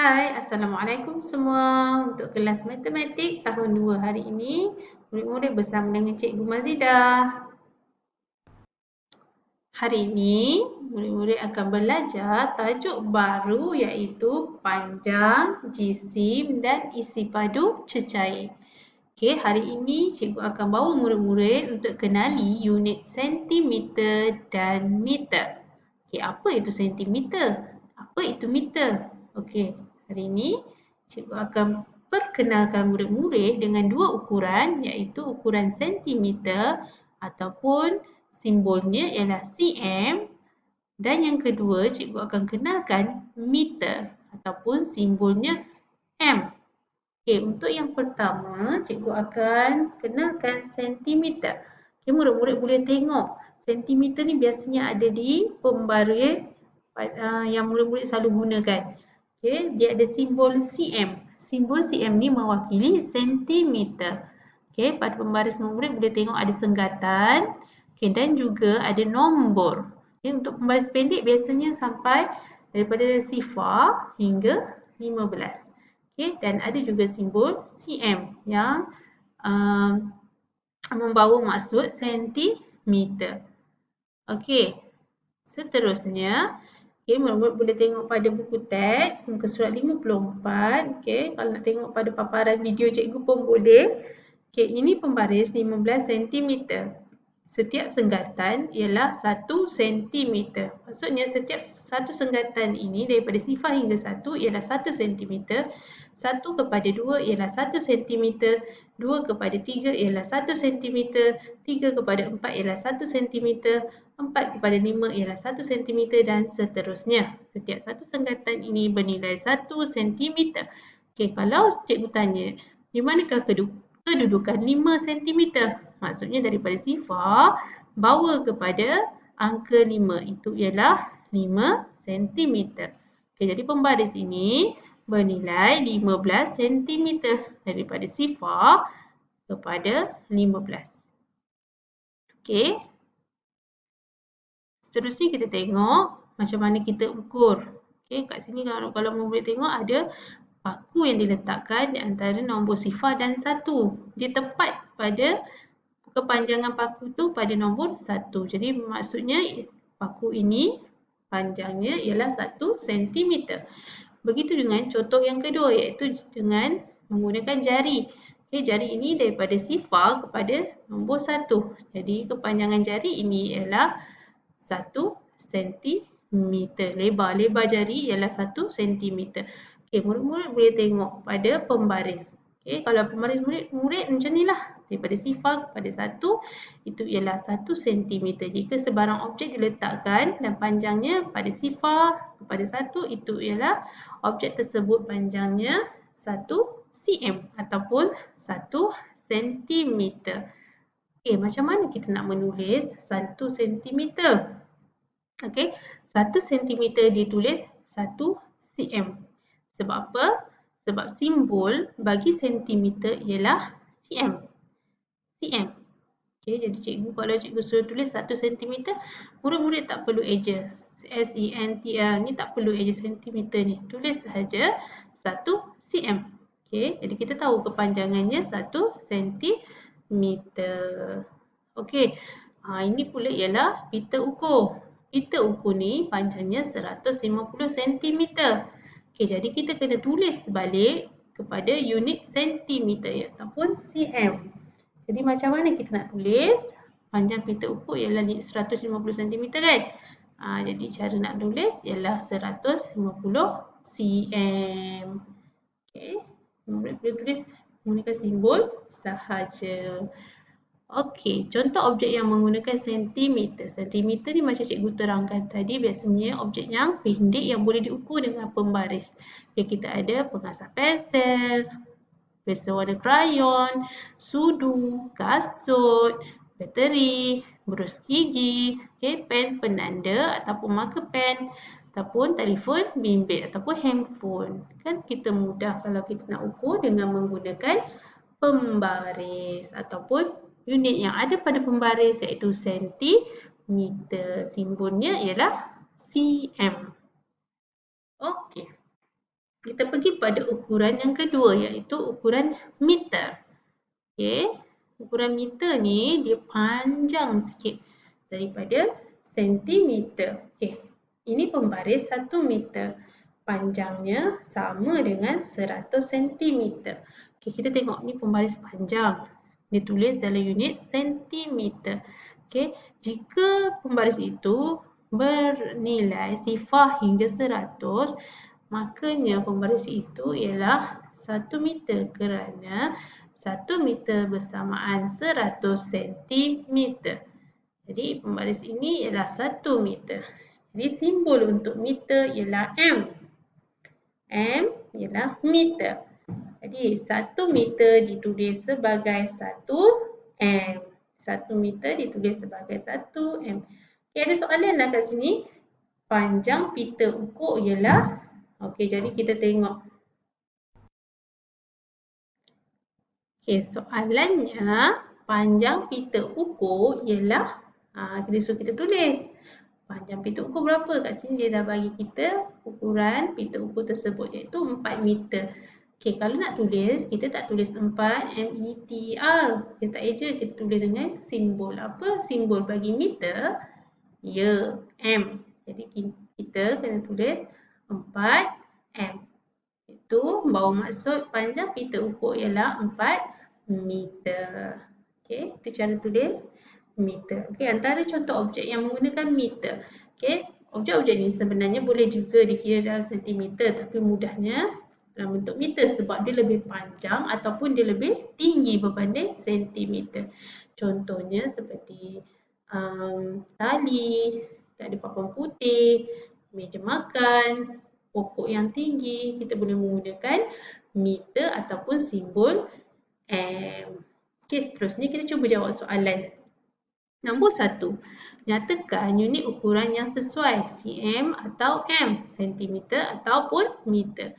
Hai, Assalamualaikum semua. Untuk kelas matematik tahun 2 hari ini, murid-murid bersama dengan Cikgu Mazidah. Hari ini, murid-murid akan belajar tajuk baru iaitu panjang, jisim dan isi padu cecair. Okey, hari ini cikgu akan bawa murid-murid untuk kenali unit sentimeter dan meter. Okey, apa itu sentimeter? Apa itu meter? Okey, hari ini cikgu akan perkenalkan murid-murid dengan dua ukuran iaitu ukuran sentimeter ataupun simbolnya ialah cm dan yang kedua cikgu akan kenalkan meter ataupun simbolnya m. Okey, untuk yang pertama, cikgu akan kenalkan sentimeter. Okey, murid-murid boleh tengok sentimeter ni biasanya ada di pembaris yang murid-murid selalu gunakan. Okey, dia ada simbol cm. Simbol cm ni mewakili sentimeter. Okey, pada pembaris murid boleh tengok ada senggatan, okey, dan juga ada nombor. Okey, untuk pembaris pendek biasanya sampai daripada sifar hingga 15. Okay, dan ada juga simbol cm yang membawa maksud sentimeter. Okey, seterusnya, okay, murid-murid boleh tengok pada buku teks muka surat 54. Okay, kalau nak tengok pada paparan video cikgu pun boleh. Okay, ini pembaris 15 cm. Setiap senggatan ialah 1 cm. Maksudnya setiap satu senggatan ini daripada sifar hingga 1 ialah 1 cm. 1 kepada 2 ialah 1 cm. 2 kepada 3 ialah 1 cm. 3 kepada 4 ialah 1 cm. 4 kepada 5 ialah 1 cm dan seterusnya. Setiap satu senggatan ini bernilai 1 cm. Okey, kalau cikgu tanya, di manakah kedudukan 5 cm? Maksudnya daripada sifar bawa kepada angka 5. Itu ialah 5 cm. Okay, jadi pembaris ini bernilai 15 cm daripada sifar kepada 15. Okey. Seterusnya kita tengok macam mana kita ukur. Okey, kat sini kalau boleh tengok ada paku yang diletakkan di antara nombor sifar dan 1. Dia tepat pada kepanjangan paku tu pada nombor 1. Jadi maksudnya paku ini panjangnya ialah 1 cm. Begitu dengan contoh yang kedua iaitu dengan menggunakan jari. Okay, jari ini daripada sifar kepada nombor 1. Jadi kepanjangan jari ini ialah 1 cm. Lebar jari ialah 1 cm. Okay, murid-murid boleh tengok pada pembaris. Okay, kalau pembaris murid macam ni lah. Daripada sifar kepada 1, itu ialah 1 cm. Jika sebarang objek diletakkan dan panjangnya pada sifar kepada 1, itu ialah objek tersebut panjangnya 1 cm ataupun 1 cm. Okay, macam mana kita nak menulis 1 cm? Okay, 1 cm ditulis 1 cm. Sebab apa? Sebab simbol bagi sentimeter ialah cm. cm. Okay, jadi kalau cikgu suruh tulis 1 cm, murid-murid tak perlu eja SENTR ni, tak perlu eja sentimeter ni. Tulis sahaja 1 cm. Okay, jadi kita tahu kepanjangannya 1 cm. Okay, ini pula ialah pita ukur. Pita ukur ni panjangnya 150 cm. Okay, jadi kita kena tulis balik kepada unit sentimeter ataupun cm. Jadi macam mana kita nak tulis? Panjang pita ukur ialah 150 cm kan? Jadi cara nak tulis ialah 150 cm. Okay. Boleh tulis menggunakan simbol sahaja. Okey, contoh objek yang menggunakan sentimeter. Sentimeter ni macam cikgu terangkan tadi, biasanya objek yang pendek yang boleh diukur dengan pembaris. Okay, kita ada pengasah pensel, pensel warna krayon, sudu, kasut, bateri, berus gigi, okay, pen penanda ataupun marker pen, ataupun telefon bimbit ataupun handphone. Kan kita mudah kalau kita nak ukur dengan menggunakan pembaris ataupun unit yang ada pada pembaris iaitu sentimeter. Simbolnya ialah cm. Okey. Kita pergi pada ukuran yang kedua iaitu ukuran meter. Okey, ukuran meter ni dia panjang sikit daripada sentimeter. Okey, ini pembaris 1 meter. Panjangnya sama dengan 100 sentimeter. Okey, kita tengok ni pembaris panjang. Dia tulis dalam unit sentimeter. Okey, jika pembaris itu bernilai sifar hingga 100, makanya pembaris itu ialah 1 meter kerana 1 meter bersamaan 100 sentimeter. Jadi pembaris ini ialah 1 meter. Jadi simbol untuk meter ialah M. M ialah meter. Jadi 1 meter ditulis sebagai 1 M. 1 meter ditulis sebagai 1 M. Okay, ada soalan lah kat sini. Panjang pita ukur ialah, okey, jadi kita tengok. Okey, soalannya panjang pita ukur ialah, dia suruh kita tulis. Panjang pita ukur berapa? Kat sini dia dah bagi kita ukuran pita ukur tersebut iaitu 4 meter. Okey, kalau nak tulis, kita tak tulis 4 meter. Kita tak eja, kita tulis dengan simbol apa? Simbol bagi meter, ya, M. Jadi kita kena tulis 4 M. Itu bahawa maksud panjang pita ukur ialah 4 meter. Okey, itu cara tulis meter. Okey, antara contoh objek yang menggunakan meter. Okey, objek-objek ni sebenarnya boleh juga dikira dalam sentimeter tapi mudahnya dalam bentuk meter sebab dia lebih panjang ataupun dia lebih tinggi berbanding sentimeter. Contohnya seperti tali, ada papan putih, meja makan, pokok yang tinggi, kita boleh menggunakan meter ataupun simbol M. Okey, seterusnya kita cuba jawab soalan. Nombor 1. Nyatakan unit ukuran yang sesuai, cm atau m, sentimeter ataupun meter.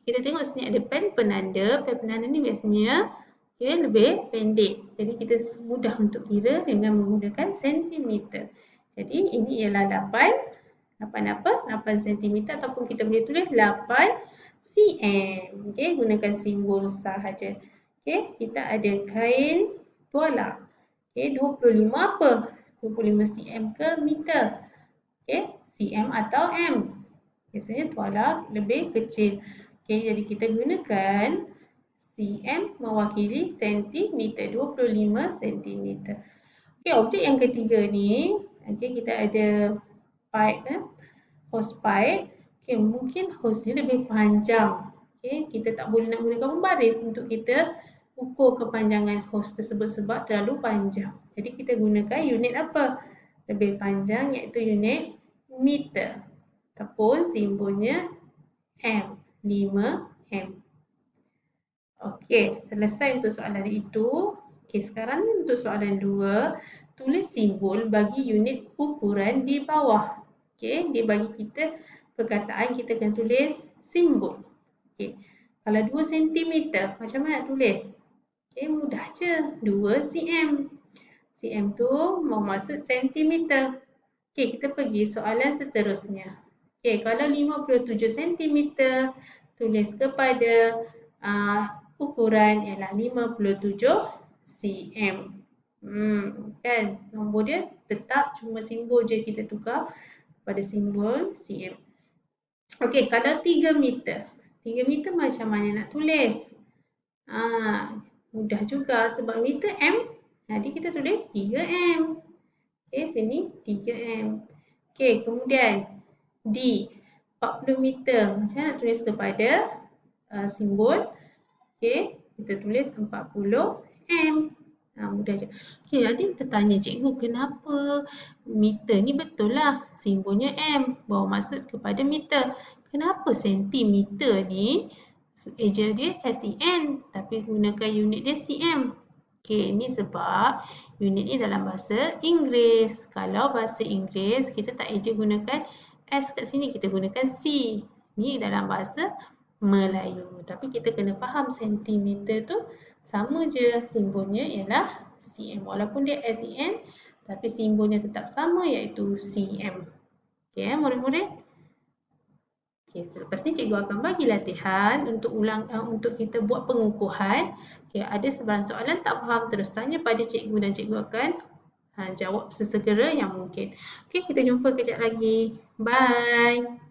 Kita tengok sini ada pen penanda. Pen penanda ni biasanya lebih pendek. Jadi kita mudah untuk kira dengan menggunakan sentimeter. Jadi ini ialah 8 apa? 8 cm ataupun kita boleh tulis 8 cm. Okey, gunakan simbol sahaja. Okey, kita ada kain tuala. Okey, 25 apa? 25 cm ke meter? Okey, cm atau m? Biasanya tuala lebih kecil. Okey, jadi kita gunakan cm mewakili sentimeter, 25 cm. Okey, objek yang ketiga ni, okey, kita ada pipe, hose pipe. Okey, mungkin hose ni lebih panjang. Okey, kita tak boleh nak gunakan pembaris untuk kita ukur kepanjangan hose tersebut sebab terlalu panjang. Jadi kita gunakan unit apa? Lebih panjang iaitu unit meter. Ataupun simbolnya M, 5M. Okey, selesai untuk soalan itu. Okey, sekarang untuk soalan 2, tulis simbol bagi unit ukuran di bawah. Okey, dia bagi kita perkataan, kita akan tulis simbol. Okey, kalau 2 cm, macam mana nak tulis? Okey, mudah je, 2 cm. Cm tu maksud sentimeter. Okey, kita pergi soalan seterusnya. Okey, kalau 57 cm, tulis kepada ukuran ialah 57 cm. Kan? Nombor dia tetap, cuma simbol je kita tukar pada simbol cm. Okey, kalau 3 meter. 3 meter macam mana nak tulis? Mudah juga sebab meter M. Jadi kita tulis 3M. Okey, sini 3M. Okey, kemudian D, 40 meter. Macam mana nak tulis kepada simbol? Okey, kita tulis 40M. Mudah je. Okey, ada yang tertanya, cikgu, kenapa meter ni betul lah simbolnya M, bawa maksud kepada meter. Kenapa sentimeter ni eja dia SEN tapi gunakan unit dia cm? Okey, ini sebab unit ni dalam bahasa Inggeris. Kalau bahasa Inggeris kita tak eja gunakan S kat sini, kita gunakan C. Ni dalam bahasa Melayu. Tapi kita kena faham sentimeter tu sama je, simbolnya ialah cm. Walaupun dia SEN tapi simbolnya tetap sama iaitu cm. Okey, murid-murid? Okey, selepas ni cikgu akan bagi latihan untuk kita buat pengukuhan. Okey, ada sebarang soalan tak faham terus tanya pada cikgu dan cikgu akan jawab sesegera yang mungkin. Okey, kita jumpa kejap lagi. Bye.